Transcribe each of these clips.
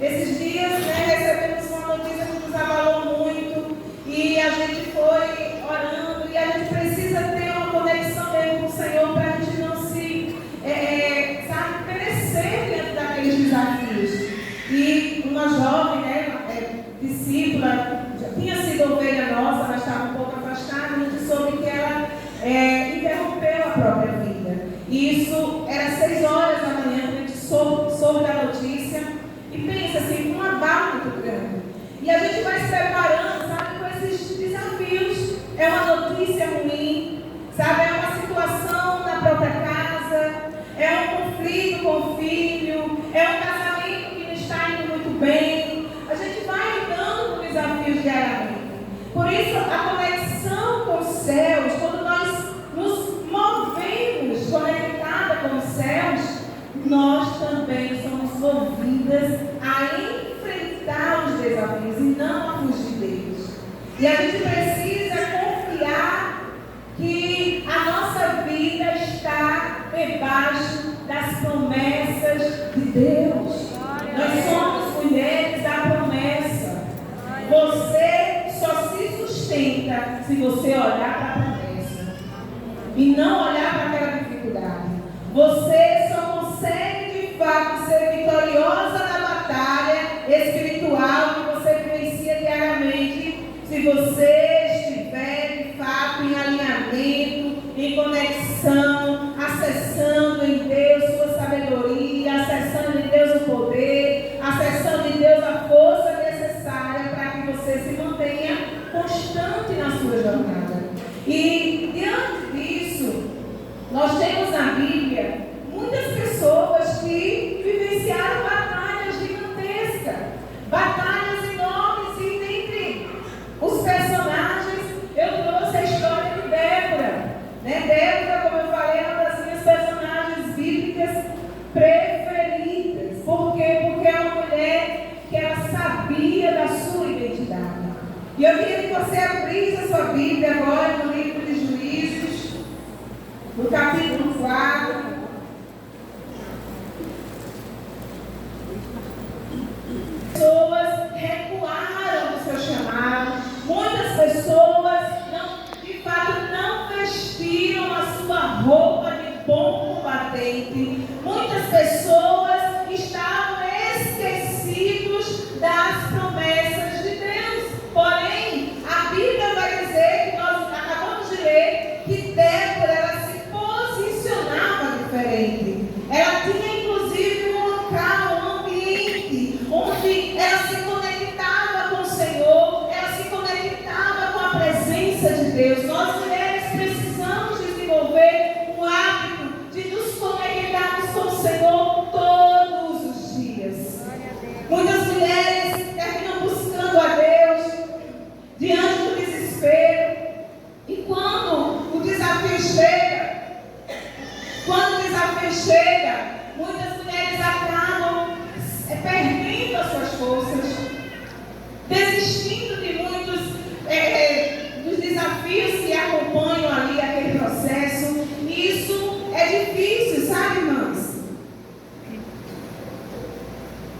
Esses dias, recebemos uma notícia que nos abalou muito e a gente foi orando e a gente precisa ter uma conexão mesmo com o Senhor para a gente não se, perecer diante daqueles desafios. E uma jovem, discípula, já tinha sido ovelha nossa, mas estava um pouco afastada, e a gente soube que ela interrompeu a própria vida. E isso era 6 horas da manhã, a gente soube da notícia, e pensa assim, um abalo muito grande. E a gente vai se preparando, sabe, com esses desafios. É uma notícia ruim, sabe, é uma situação na própria casa, é um conflito com o filho, é um casamento que não está indo muito bem. A gente vai lidando com desafios diariamente. Por isso, a conexão com os céus, quando nós nos movemos conectada com os céus, nós também somos movidas a enfrentar os desafios e não a fugir deles. E a gente precisa confiar que a nossa vida está debaixo das promessas de Deus. Nós somos mulheres da promessa. Você só se sustenta se você olhar para a promessa e não olhar para aquela dificuldade. Você só consegue de fato ser vitoriosa na batalha espiritual que você vivencia diariamente se você estiver de fato em alinhamento, em conexão, acessando em Deus sua sabedoria, acessando em Deus o poder, acessando em Deus a força necessária para que você se mantenha constante na sua jornada. E diante disso, nós temos na Bíblia muitas pessoas que vivenciaram batalhas gigantescas, batalhas enormes, e dentre os personagens, eu trouxe a história de Débora. Débora, como eu falei, é uma das minhas personagens bíblicas preferidas. Por quê? Porque é uma mulher que ela sabia da sua identidade. E eu queria que você abrisse a sua Bíblia agora no livro de Juízes, no capítulo 4. Pessoas recuaram do seu chamado. Muitas pessoas, de fato, não vestiram a sua roupa de bom combatente. Muitas pessoas estavam esquecidos das promessas de Deus. Porém, a Bíblia vai dizer, que nós acabamos de ler, que Débora, ela se posicionava diferente. Ela tinha inclusive um local, um ambiente, onde ela se conectava com o Senhor, ela se conectava com a presença de Deus. Nós mulheres precisamos desenvolver o hábito de nos conectarmos com o Senhor todos os dias. Muitas mulheres terminam buscando a Deus diante do desespero. E quando o desafio chega, muitas mulheres acabam perdendo as suas forças, desistindo de muitos dos desafios que acompanham ali aquele processo. E isso é difícil, sabe, irmãs?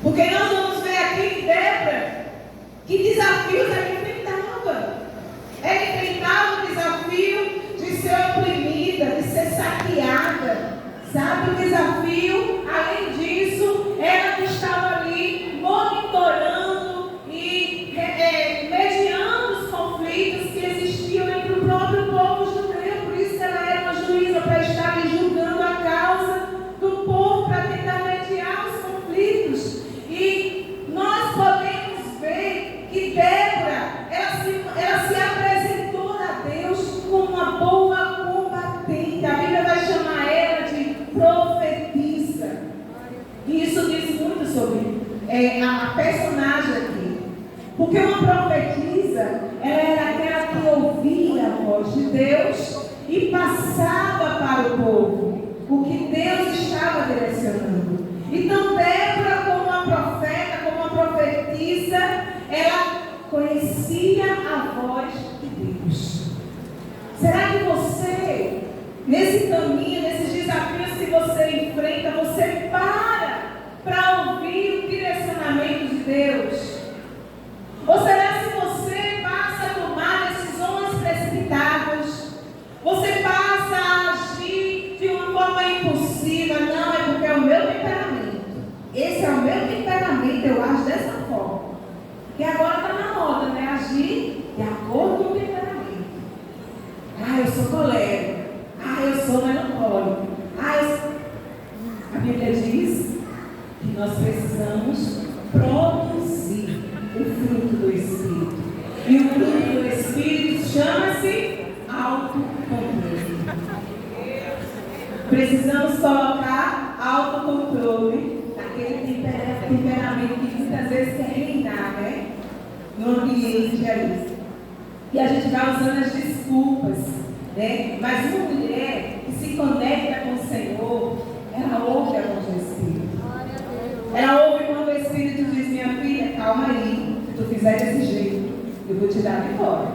Porque nós vamos ver aqui que Débora, que desafios ela enfrentava. Ela enfrentava o desafio de ser oprimida, de ser saqueada. Sabe, o desafio, além disso, ela que estava ali monitorando e mediando os conflitos que existiam entre o próprio povo judeu. Por isso ela era uma juíza para estar ali julgando a causa do povo, para tentar mediar os conflitos. E nós podemos ver que Débora, ela se apresentou a Deus como uma boa combatente. A Bíblia vai chamar ela de profetisa. E isso diz muito sobre a personagem aqui. Porque uma profetisa, ela era aquela que ouvia a voz de Deus e passava para o povo o que Deus estava direcionando. Então Débora, como uma profeta, como uma profetisa, ela conhecia a voz de Deus. Será que você, nesse caminho, nesses desafios que você enfrenta, você para ouvir o direcionamento Bíblia diz que nós precisamos produzir o fruto do Espírito. E o fruto do Espírito chama-se autocontrole. Precisamos colocar autocontrole, aquele temperamento que muitas vezes quer reinar, né? No ambiente ali. E a gente vai usando as desculpas, né? Mas uma mulher que se conecta com o Senhor, ela ouve a voz do Espírito. Ela ouve quando o Espírito diz: minha filha, calma aí, se tu fizer desse jeito, eu vou te dar a vitória.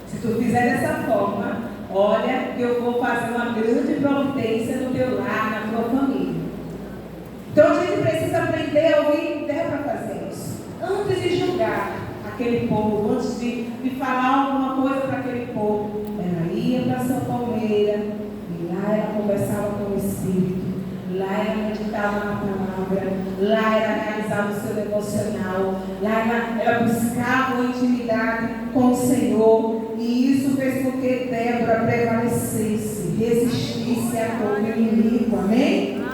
Se tu fizer dessa forma, olha, que eu vou fazer uma grande providência no teu lar, na tua família. Então a gente precisa aprender a ouvir e der para fazer isso. Antes de julgar aquele povo, antes de falar alguma coisa para aquele povo, ela ia para a sua palmeira, e lá ela conversava com o Espírito. Lá ela meditava na palavra, lá ela realizava o seu devocional, lá ela buscava uma intimidade com o Senhor, e isso fez com que Débora prevalecesse, resistisse a todo inimigo, amém?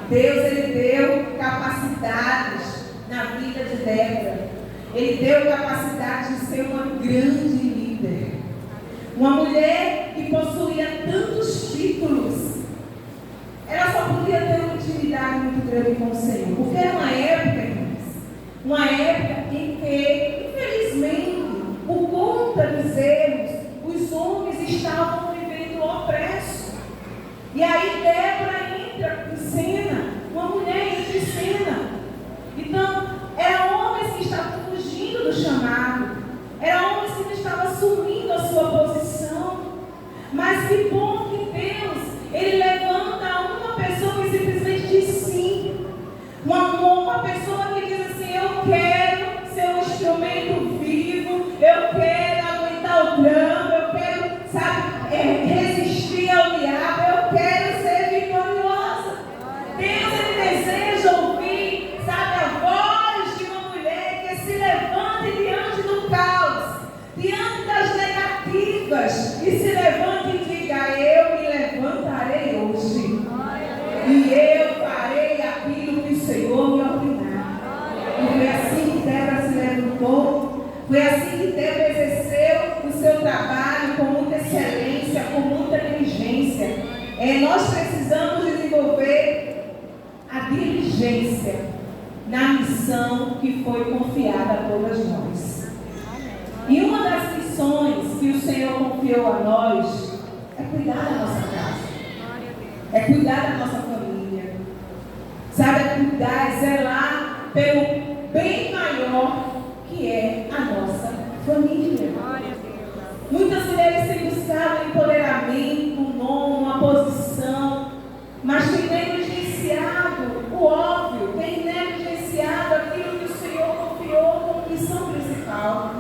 Deus, Ele deu capacidades na vida de Débora, Ele deu capacidade de ser uma grande líder, uma mulher que possuía tantos títulos. Ela só podia ter uma intimidade muito grande com o Senhor. Porque era uma época, irmãos, uma época em que, infelizmente, por conta dos erros, os homens estavam vivendo opresso. E aí Débora entra em cena, uma mulher entra em cena. Então, eram homens que estavam fugindo do chamado, eram homens que não estavam assumindo a sua posição. Mas que bom que Deus, Ele levanta uma pessoa que simplesmente diz sim. Uma pessoa que diz assim: eu quero ser um instrumento vivo, eu quero aguentar o drama, eu quero, sabe, resistir ao diabo, eu quero ser vitoriosa. Deus, Ele deseja ouvir, sabe, a voz de uma mulher que se levante diante do caos, diante das negativas, e se levante e diga: eu me levantarei hoje, e eu farei aquilo que o Senhor me ordenar. E foi assim que Débora se levantou, foi assim que Débora exerceu o seu trabalho com muita excelência, com muita diligência. Nós precisamos desenvolver a diligência na missão que foi confiada a todas nós. E uma das missões que o Senhor confiou a nós é cuidar da nossa casa, é cuidar da nossa família, sabe, é cuidar, é zelar pelo bem maior que é a nossa família. Muitas mulheres têm buscado empoderamento, um nome, uma posição, mas têm negligenciado o óbvio, têm negligenciado aquilo que o Senhor confiou como missão principal.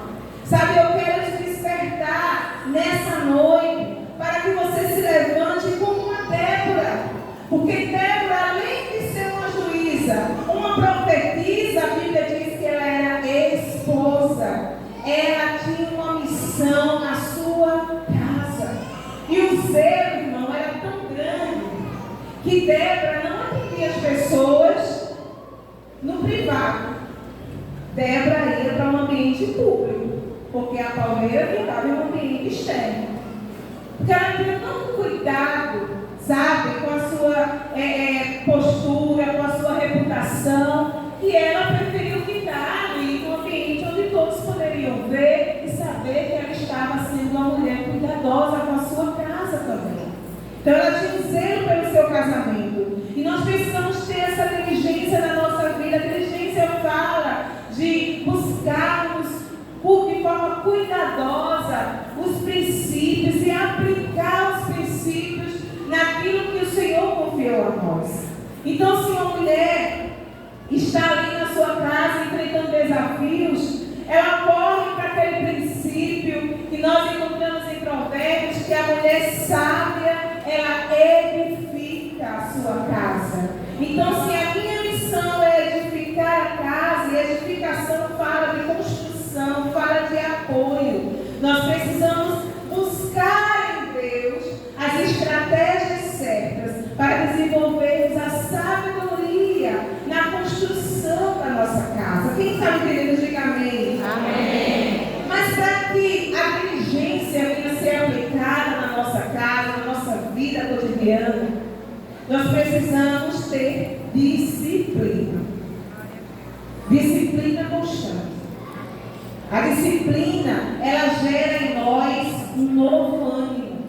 Sabe, eu quero te despertar nessa noite para que você se levante como uma Débora. Porque Débora, além de ser uma juíza, uma profetisa, a Bíblia diz que ela era esposa. Ela tinha uma missão na sua casa. E o zelo, irmão, era tão grande que Débora não atendia as pessoas no privado. Débora ia para um ambiente público, porque a palmeira ficava em um ambiente externo. Porque ela tinha tanto cuidado, sabe, com a sua postura, com a sua reputação, que ela preferiu ficar ali no ambiente onde todos poderiam ver e saber que ela estava sendo uma mulher cuidadosa com a sua casa também. Então ela tinha um zelo pelo seu casamento. E nós precisamos ter essa diligência na nossa vida. A diligência fala de buscarmos de forma cuidadosa os princípios e aplicar os princípios naquilo que o Senhor confiou a nós. Então, se uma mulher está ali na sua casa enfrentando desafios, ela corre para aquele princípio que nós encontramos em Provérbios, que a mulher sábia, ela edifica a sua casa. Então, se a minha missão é edificar a casa, e edificação fala de construção, fala de apoio, nós precisamos buscar em Deus as estratégias certas para desenvolvermos a sabedoria está me entendendo? Diga amém. Amém. Mas para que a diligência venha a ser aplicada na nossa casa, na nossa vida cotidiana, nós precisamos ter disciplina. Disciplina constante. A disciplina, ela gera em nós um novo ânimo.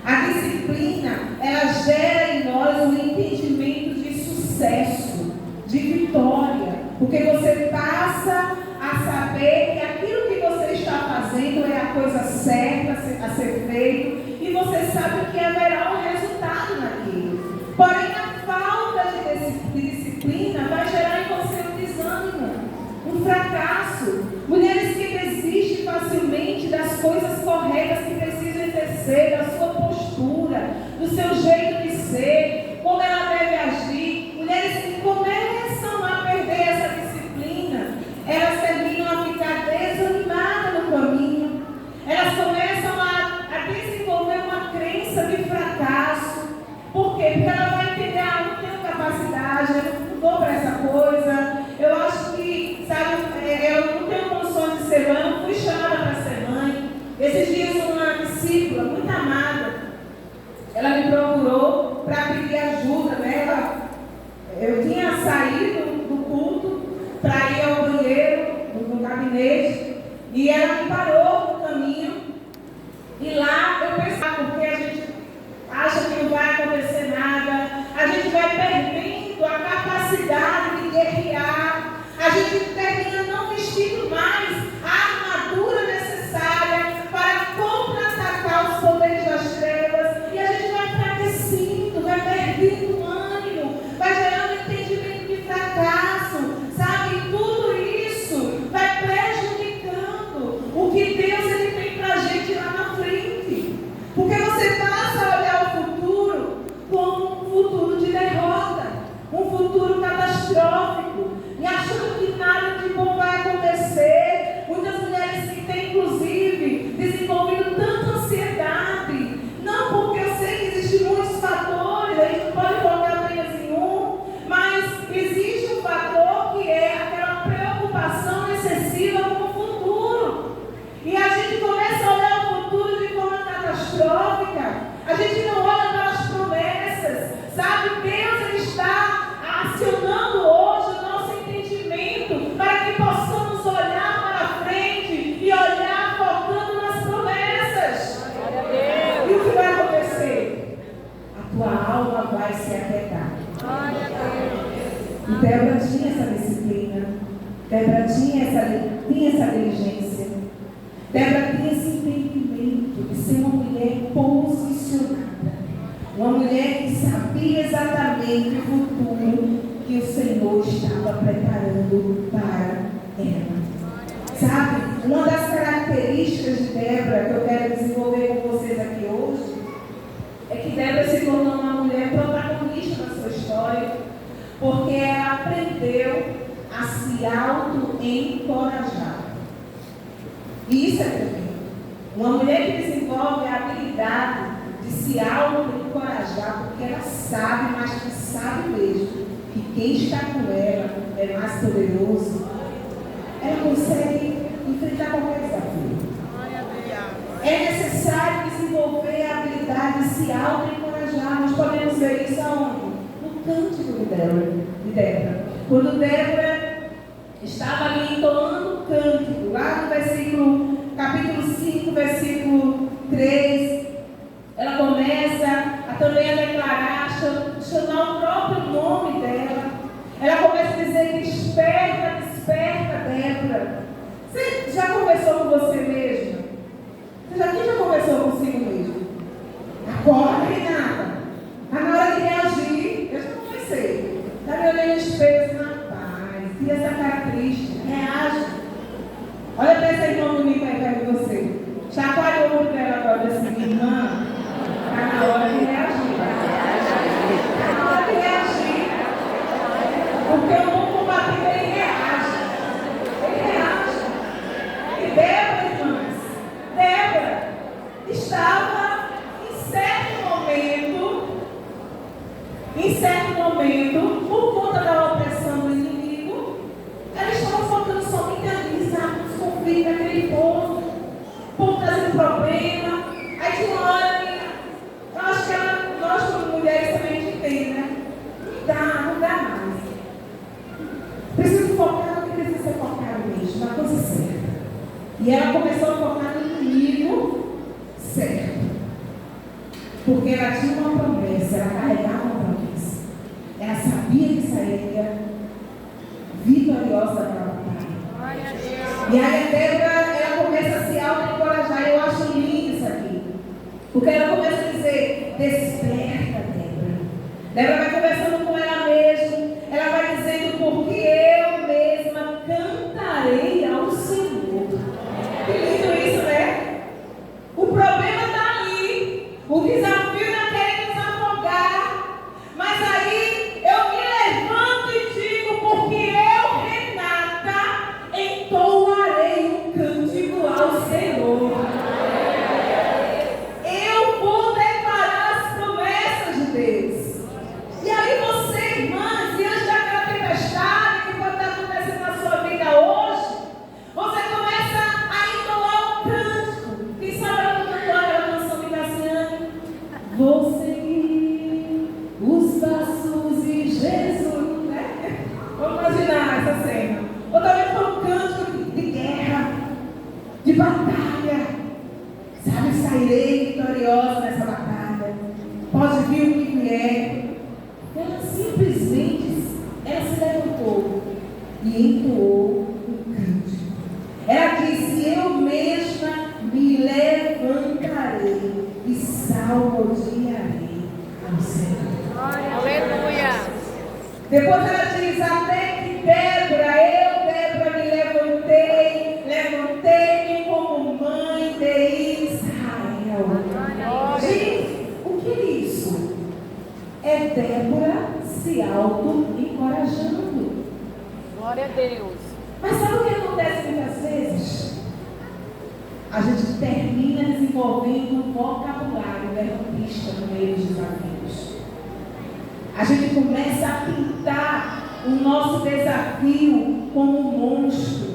A disciplina, ela gera em nós um entendimento de sucesso, de vitória. Porque você passa a saber que aquilo que você está fazendo é a coisa certa a ser feito. E você sabe que haverá um resultado naquilo. Porém, a falta de disciplina vai gerar em você um desânimo, um fracasso. Mulheres que desistem facilmente das coisas corretas que precisam exercer, da sua postura, do seu jeito de ser, como ela deve agir. Mulheres que começam a perder essa disciplina, elas terminam a ficar desanimadas no caminho. Elas começam a desenvolver uma crença de fracasso. Por quê? Porque ela vai entender, não tenho capacidade, eu não dou para essa coisa, eu acho que, sabe, eu não tenho condições de ser mãe, eu não fui chamada para ser mãe. Esses dias uma discípula muito amada, ela me procurou para pedir ajuda, né? Eu tinha saído do culto para ir ao banheiro, no gabinete, e ela me parou no caminho, e lá eu pensava, porque a gente acha que não vai acontecer nada, a gente vai perdendo a capacidade de guerrear, a gente termina não vestindo mais a armadura necessária para contra-atacar os poderes das trevas, e a gente vai enfraquecendo, vai perdendo ânimo, vai gerando entendimento de fracasso, sabe? E tudo isso vai prejudicando o que Deus ele tem para a gente lá na frente, porque você passa a olhar o futuro como um futuro de derrota, um futuro catastrófico, e achando que nada de bom vai acontecer. Muitas mulheres que têm, inclusive, desenvolvido tanta ansiedade, não porque eu sei que existem muitos fatores, a gente não pode colocar apenas em um, mas existe um fator que é aquela preocupação excessiva com o futuro, e a gente começa a olhar o futuro de forma catastrófica, a gente não olha para as promessas, sabe? Deus ele está acionando hoje o nosso entendimento para que possamos olhar para frente e olhar focando nas promessas. E o que vai acontecer? A tua alma vai se aquietar. E Débora tinha essa disciplina, Débora tinha essa diligência, Débora tinha esse entendimento de ser uma mulher posicionada, uma mulher que sabia exatamente o futuro que o Senhor estava preparando para ela. Sabe, uma das características de Débora que eu quero desenvolver com vocês aqui hoje é que Débora se tornou uma mulher protagonista na sua história, porque ela aprendeu a se auto-encorajar. E isso é tremendo. Uma mulher que desenvolve a habilidade de se auto-encorajar, porque ela sabe, mas que sabe mesmo, que quem está com ela é mais poderoso, ela consegue enfrentar qualquer desafio. É necessário desenvolver a habilidade de se auto-encorajar. Nós podemos ver isso aonde? No cântico de Débora. Quando Débora estava ali entoando o cântico, lá no capítulo 5, versículo 3, ela começa também a declarar, chamar o próprio nome dela. Ela começa a dizer: desperta, desperta, Débora. Você já conversou com você mesma? Quem já conversou consigo mesmo? Acorda, Renata. Mas na hora de reagir, eu já comecei. Está me olhando no espelho, rapaz, tira essa cara triste, reage. Olha para essa irmã bonita aí perto de você. Chacoalha o ombro dela agora, assim, irmã. Está na hora de reagir. Está na hora de reagir. Porque o mundo combatido, ele reage. Ele reage. E Débora, irmãs, Débora estava em certo momento, por conta da opressão do inimigo, ela estava ela carregava uma promessa. Ela sabia que sairia vitoriosa daquela batalha. E aí a Débora, ela começa a se auto-encorajar. Eu acho lindo isso aqui. Porque ela começa a dizer: desperta, Débora. Débora vai conversando com ela mesma. Ela vai dizendo: porque eu mesma cantarei ao Senhor. Que lindo isso, né? O problema está ali. O desafio não quer nos afogar. Mas aí eu me levanto e digo: porque eu, Renata, entoarei um cântico ao Senhor. Eu vou declarar as promessas de Deus. E aí você, irmã, diante daquela tempestade que pode estar acontecendo na sua vida hoje, você começa a entoar um cântico. Quem sabe ela cantou aquela canção de Cassiano? Vou seguir os passos de Jesus, né? Vamos imaginar essa cena. Ou também foi um cântico de guerra, de batalha. Sabe, sairei vitoriosa nessa batalha. Pode vir o que vier. Ela simplesmente, ela se levantou e entoou um cântico. Ela disse: eu mesma me levantarei e salmodiarei ao Senhor. Aleluia. Depois ela diz: até que Débora me levantei como mãe de Israel. Gente, o que é isso? É Débora se auto-encorajando. Glória a Deus. Mas sabe o que acontece muitas vezes? A gente termina desenvolvendo um vocabulário derrotista no meio dos desafios. A gente começa a pintar o nosso desafio como um monstro,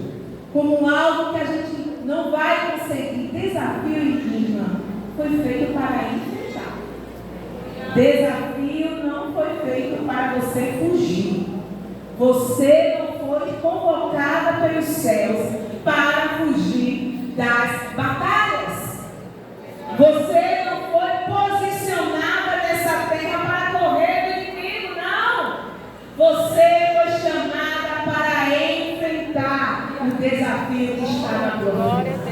como algo que a gente não vai conseguir. Desafio, irmã, foi feito para enfrentar. Desafio não foi feito para você fugir. Você não foi convocada pelos céus para fugir das batalhas. Você não foi posicionada nessa terra para correr do inimigo, não. Você foi chamada para enfrentar o desafio que está na tua vida. Glória a Deus.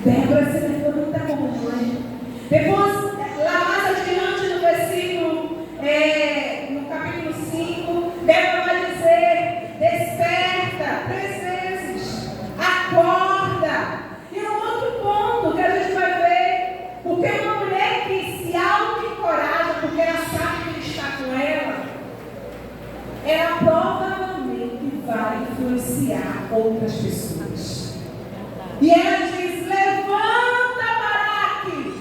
Débora se levanta como mãe. Depois, lá mais adiante no versículo, no capítulo 5, Débora vai dizer: desperta 3 vezes, acorda. E um outro ponto que a gente vai ver, porque uma mulher que se auto-encoraja, porque ela sabe que está com ela provavelmente vai influenciar outras pessoas. E ela diz: levanta, Baraque.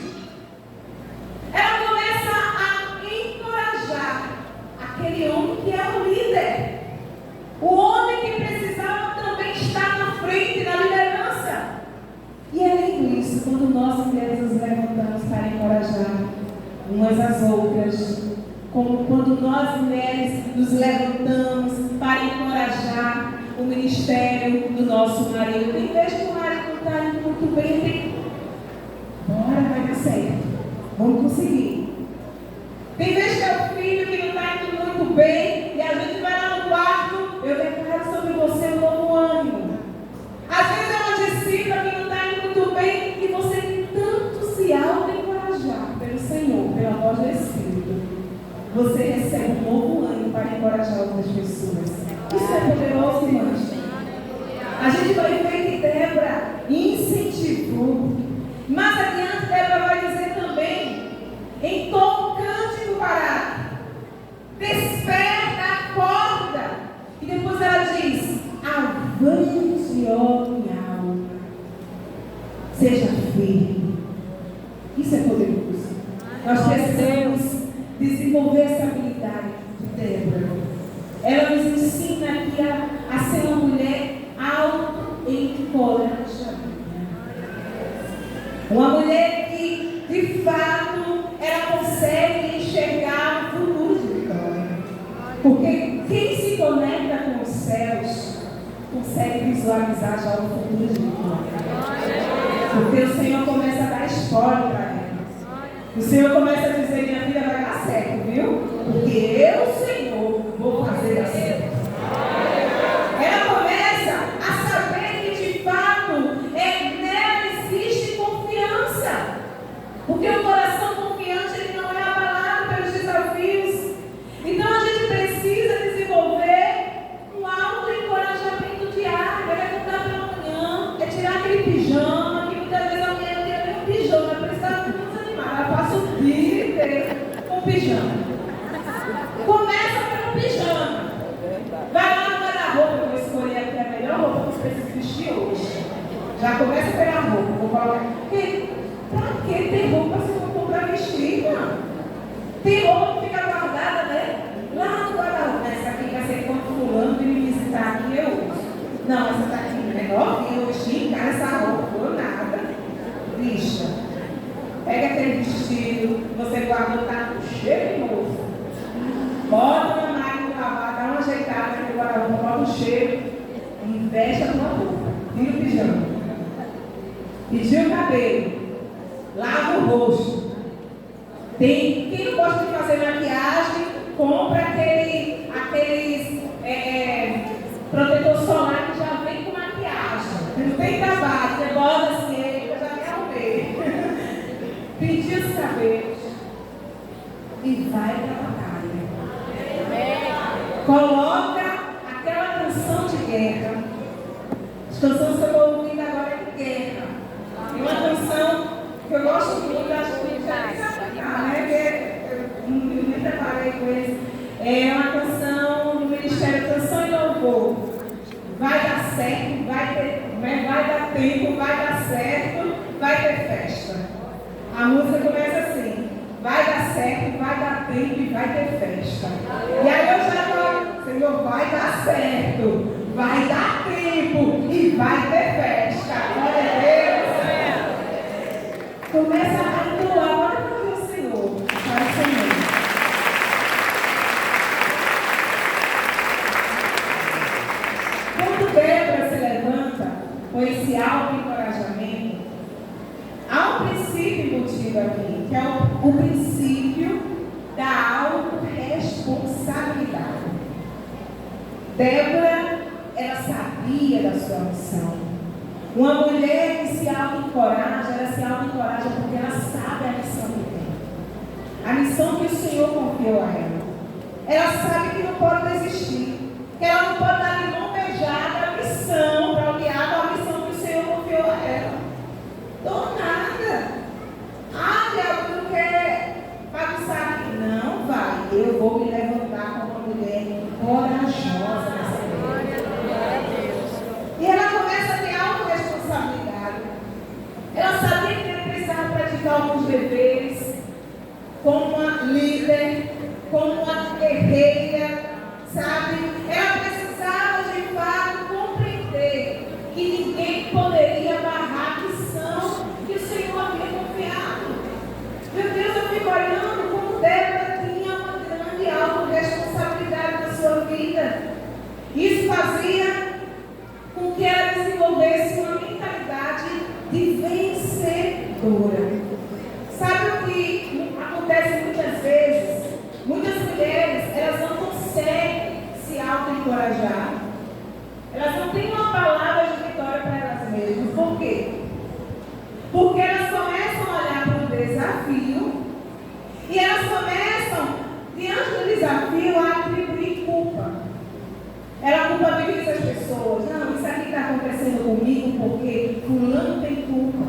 Ela começa a encorajar aquele homem que é o líder. O homem que precisava também estar na frente, na liderança. E além disso, quando nós mulheres nos levantamos para encorajar umas às outras, como quando nós mulheres nos levantamos para encorajar o ministério do nosso marido, em vez de o marido não estar indo muito bem, bora, vai dar certo, vamos conseguir. Tem vez que é o filho que não está indo muito bem e a gente vai lá no quarto: eu declaro sobre você um novo ânimo. Às vezes é uma discípula que não está indo muito bem e você tem tanto se auto-encorajar pelo Senhor, pela voz do Espírito. Você recebe um novo ânimo para encorajar outras pessoas. Isso é poderoso, irmãos. A gente vai ver que Débora incentivou. Mais adiante, Débora vai dizer também: entoa um cântico, Baraque. Desperta, acorda. E depois ela diz: avante, ó minha alma. Seja firme. Isso é poderoso. Nós precisamos desenvolver essa habilidade de Débora. Ela nos ensina aqui a ser uma mulher auto-encorajadora. Uma mulher que, de fato, ela consegue enxergar o futuro de vitória. Porque quem se conecta com os céus consegue visualizar já o futuro de vitória. Porque o Senhor começa a dar spoiler para ela. O Senhor começa a dizer: minha vida vai dar certo, viu? Porque eu, Senhor, vou fazer dar certo. Ela começa a saber que de fato nela existe confiança. Porque o coração confiante ele não é abalado pelos desafios. Então a gente precisa desenvolver um auto-encorajamento diário. É levantar pela manhã, é tirar aquele pijama, que muitas vezes a mulher não tem nem pijama, por isso ela fica desanimada. Ela passa o dia inteiro com pijama. Começa pelo pijama. Vai lá no guarda-roupa, eu vou escolher aqui a melhor roupa que você precisa vestir hoje. Já começa pela roupa. Vou colocar. Porque, pra que ter roupa se não for para vestir, mano? Tem roupa que fica guardada, né? Lá no guarda-roupa. Essa aqui vai ser quando fulano vir me visitar aqui, eu uso. Não, essa tá aqui menor, eu vesti em casa essa roupa, por nada. Lixa. Pega aquele vestido que você guardou, tá com cheiro de novo. Bota na máquina de lavar, dá uma ajeitada naquele guarda-roupa, bota o cheiro e veste a tua roupa. Tira o pijama. Tira o cabelo. Lava o rosto. Quem não gosta de fazer maquiagem, compra aqueles protetor solar que já vem com maquiagem. Não tem trabalho, você bota assim, eu já quero ver. Pinta os cabelos e vai para a batalha. Coloca aquela canção de guerra. As canções que eu estou ouvindo agora é de guerra. Tem uma canção que eu gosto muito, acho que eu me preparei com isso. É uma canção do Ministério Canção e Louvor. Vai dar certo, vai dar tempo, vai dar certo, vai ter festa. A música começa assim: vai dar certo, vai dar tempo e vai ter festa. E aí eu já falo: Senhor, vai dar certo, vai dar tempo e vai ter festa. Glória a Deus. Começa a atuar, olha para o Senhor, para o Senhor. Quando Débora se levanta com esse auto-encorajamento, há um princípio embutido aqui, que é o princípio da autorresponsabilidade. Débora, ela sabia da sua missão. Uma mulher que se auto-encoraja, ela se auto-encoraja porque ela sabe a missão que tem. A missão que o Senhor confiou a ela. Ela sabe que não pode desistir, que ela não pode dar de mão beijada a missão, para o diabo, a missão que o Senhor confiou a ela. Dou nada. Ah, diabo, tu quer bagunçar aqui? Não, vai. Eu vou me levantar como uma mulher corajosa nessa terra. E ela começa a ter autorresponsabilidade. Ela sabia que ela precisava praticar alguns deveres, como uma líder, como uma guerreira, sabe? Ela precisava de fato compreender que ninguém poderia barrar a missão que o Senhor havia confiado. Meu Deus, eu fico olhando como Débora tinha uma grande autorresponsabilidade na sua vida. Isso fazia com que ela desenvolvesse uma mentalidade de vencedora. Sabe o que acontece muitas vezes? Muitas mulheres, elas não conseguem se auto-encorajar. Elas não têm uma palavra de vitória para elas mesmas. Por quê? Porque elas começam a olhar para o desafio e elas começam, diante do desafio, a atribuir culpa. Ela culpabiliza as pessoas. Não, isso aqui está acontecendo comigo porque fulano tem culpa.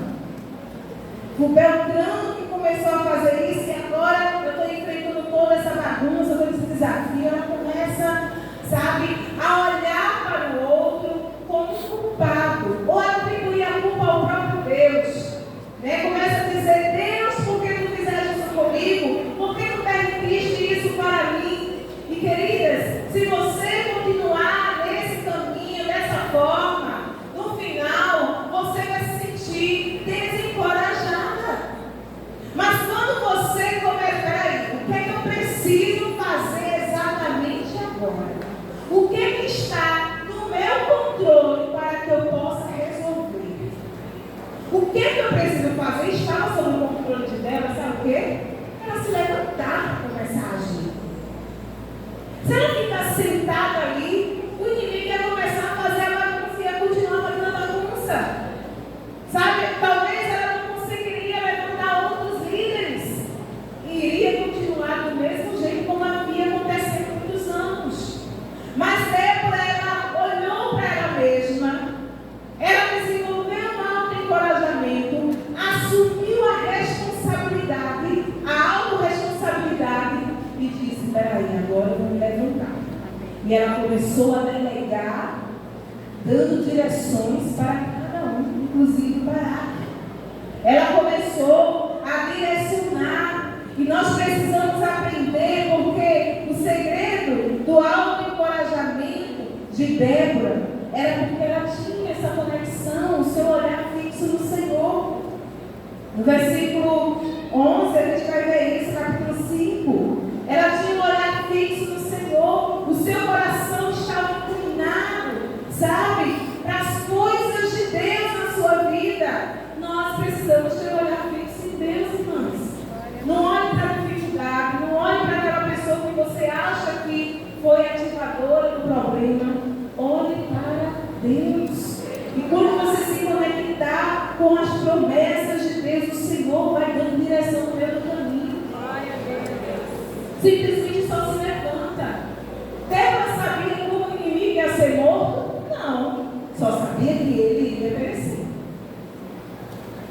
O Beltrano que começou a fazer isso e agora eu estou enfrentando toda essa bagunça, todo esse desafio. Ela começa, sabe, a olhar para o outro como um culpado. Ou atribuir a culpa ao próprio Deus. Né? Começa a dizer: Deus, por que tu fizeste isso comigo? Por que tu permitiste isso para mim? E queridas, se você continuar nesse caminho, dessa forma, no final, você vai se sentir desencorajada. sentada ali, o inimigo ia começar a fazer a bagunça, ia continuar fazendo a bagunça. Sabe, talvez ela não conseguiria levantar outros líderes e iria continuar do mesmo jeito como havia acontecido há muitos anos. Mas Débora, ela olhou para ela mesma, ela desenvolveu um autoencorajamento, assumiu a responsabilidade, a autorresponsabilidade e disse: peraí, agora eu vou me levantar. E ela começou a delegar, dando direções para cada um, inclusive para ela começou a direcionar. E nós precisamos aprender, porque o segredo do autoencorajamento de Débora era porque ela tinha essa conexão, o seu olhar fixo no Senhor. No versículo 11, a gente vai ver isso, capítulo 5. Ela tinha um olhar fixo no Senhor, o seu coração estava inclinado, sabe, para as coisas de Deus na sua vida. Nós precisamos ter um olhar fixo em Deus, irmãos. Não olhe para a dificuldade, não olhe para aquela pessoa que você acha que foi ativadora do problema. Olhe para Deus. E quando você se conectar com as promessas de Deus, o Senhor vai dando direção no meio do caminho. Simplesmente só se levanta. Débora sabia como o inimigo ia ser morto? Não. Só sabia que ele ia perecer.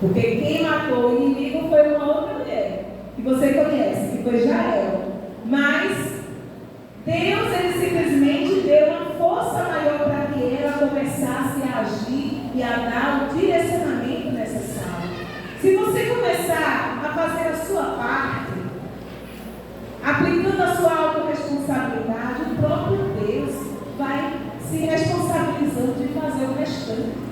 Porque quem matou o inimigo foi uma outra mulher, que você conhece, que foi Jael. Mas Deus, ele simplesmente deu uma força maior para que ela começasse a agir e a dar o direcionamento necessário. Se você começar a fazer a sua parte, aplicando a sua autorresponsabilidade, o próprio Deus vai se responsabilizando de fazer o restante,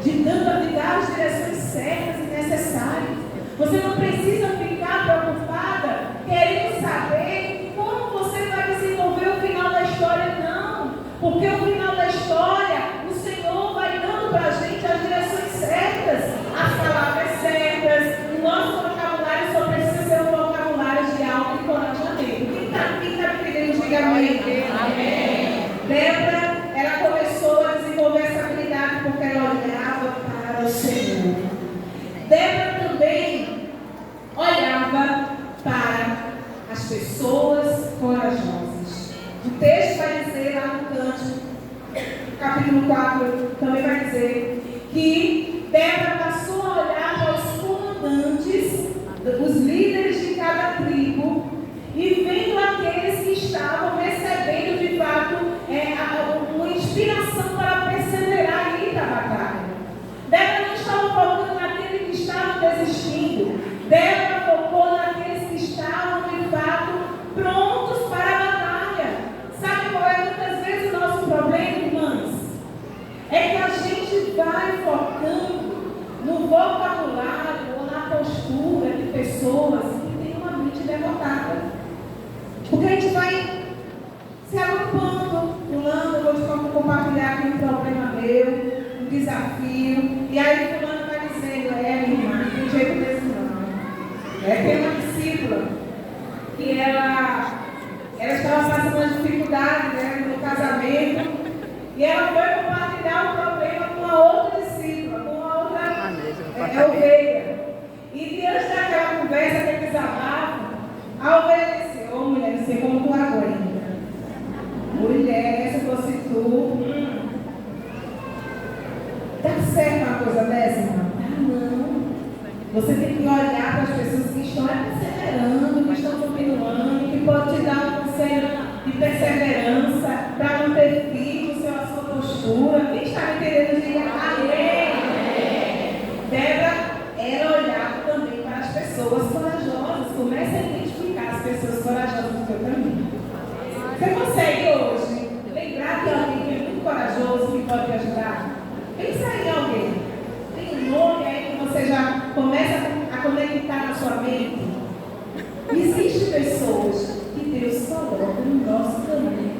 de dar as direções certas e necessárias. Você não precisa ficar preocupada, querendo saber como você vai desenvolver o final da história, não. Porque o final da história, o Senhor vai dando para a gente as direções certas, as palavras certas. O nosso vocabulário só precisa ser um vocabulário de autoencorajamento. Quem está me pedindo, diga amém. Amém. Débora, ela começou a desenvolver essa habilidade porque ela olhava para o Senhor. Débora também olhava para as pessoas corajosas. O texto vai dizer lá no Cântico, capítulo 4, também vai dizer que Débora passou a olhar para os comandantes, os líderes de cada tribo, e vendo aqueles que estavam recebendo de fato uma inspiração para perseverar ali da batalha. Débora não estava focando naquele que estava desistindo. Débora focou naqueles que estavam de fato prontos para a batalha. Sabe qual é muitas vezes o nosso problema, irmãs? É que a gente vai focando no vocabulário ou na postura de pessoas que têm uma mente derrotada. Porque a gente vai se agrupando, fulano, eu vou compartilhar aqui um problema meu, um desafio, e aí fulano vai dizendo: minha irmã, não tem jeito desse não. Tem uma discípula que ela estava passando uma dificuldade, né, no casamento, e ela foi compartilhar o problema com uma outra discípula, com uma outra ovelha. E diante daquela conversa, aquele desabafo, a ovelha disse: ô mulher, não sei como tu aguenta. Mulher, se fosse tu, dá certo uma coisa dessa, irmão? Não. Você tem que olhar para as pessoas que estão perseverando, que estão continuando, que pode te dar um conselho de perseverança para manter firme a sua postura. Quem está me entendendo, diga amém. Débora, ela olhava também para as pessoas corajosas. Comece a identificar as pessoas corajosas do seu caminho. Você consegue hoje lembrar de alguém que é muito corajoso, que pode te ajudar? Pensa em alguém. Tem um nome aí que você já começa a conectar na sua mente? Existem pessoas que Deus coloca no nosso caminho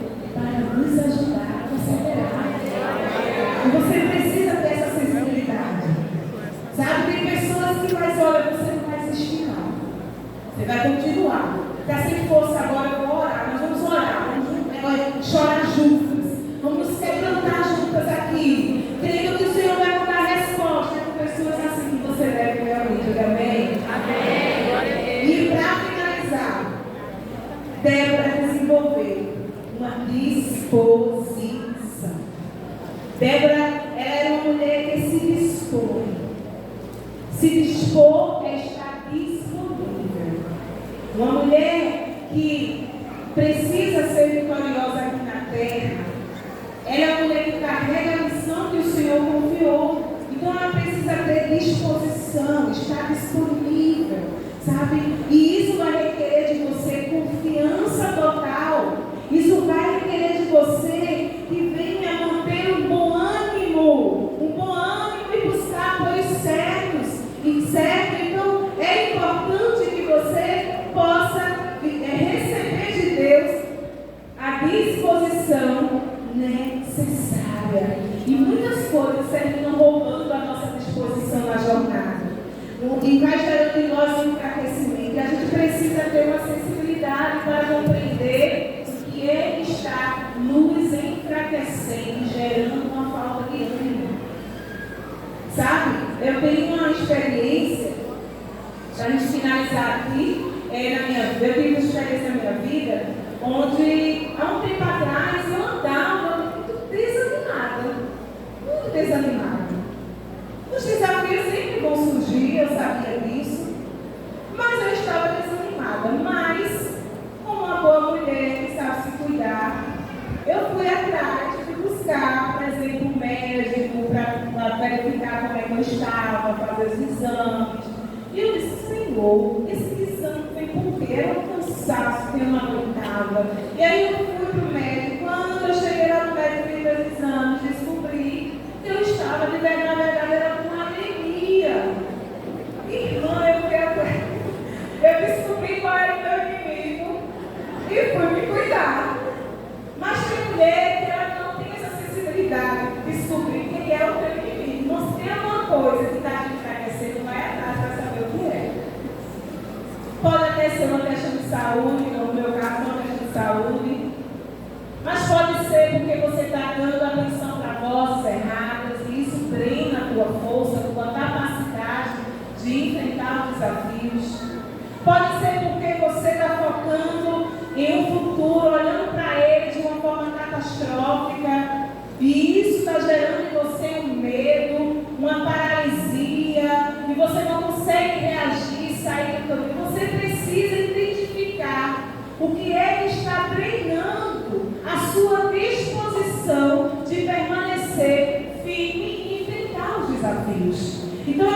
disposição. Débora, ela era uma mulher que se dispõe. Se dispor é estar disponível. Uma mulher que precisa ser vitoriosa aqui na terra. Ela é uma mulher que carrega a missão que o Senhor confiou. Então ela precisa ter disposição, estar disponível, sabe? E isso vai requerer de você confiança total. Isso vai requerer de você que venha manter um bom ânimo e buscar apoios certos. Então é importante que você possa receber de Deus a disposição necessária. E muitas coisas terminam roubando a nossa disposição na jornada. E vai gerando em nós um enfraquecimento. E a gente precisa ter uma sensibilidade para compreender que Ele está nos enfraquecendo, gerando uma falta de ânimo. Sabe? Eu tenho uma experiência, para a gente finalizar aqui, eu tive uma experiência na minha vida, onde há um tempo atrás eu andava muito desanimada. Os desafios sempre vão surgir, eu sabia disso, mas eu estava desanimada. Mas, como uma boa mulher que sabe se cuidar, eu fui atrás de buscar, por exemplo, um médico para verificar como é que eu estava, fazer os exames. E eu disse, Senhor, esse exame foi porque era um cansaço que eu não aguentava. E aí eu fui para o médico. Quando eu cheguei lá no médico e fiz os exames, descobri que eu estava, na verdade, era com anemia. Irmã, eu descobri qual era o meu inimigo e fui me cuidar. Mas tem mulher que ela não tem essa sensibilidade de descobrir quem é o teu inimigo. Não se tem uma coisa que está te enfraquecendo, vai atrás para saber o que é. Pode até ser uma questão de saúde, no meu caso, uma questão de saúde. Mas pode ser porque você está dando atenção para vozes erradas e isso drena a tua força, a tua capacidade de enfrentar os desafios. Pode ser porque você está focando em um futuro, olhando para ele de uma forma catastrófica, e isso está gerando em você um medo, uma paralisia, e você não consegue reagir, sair do caminho. Você precisa identificar o que é que está treinando a sua disposição de permanecer firme e enfrentar os desafios. Então,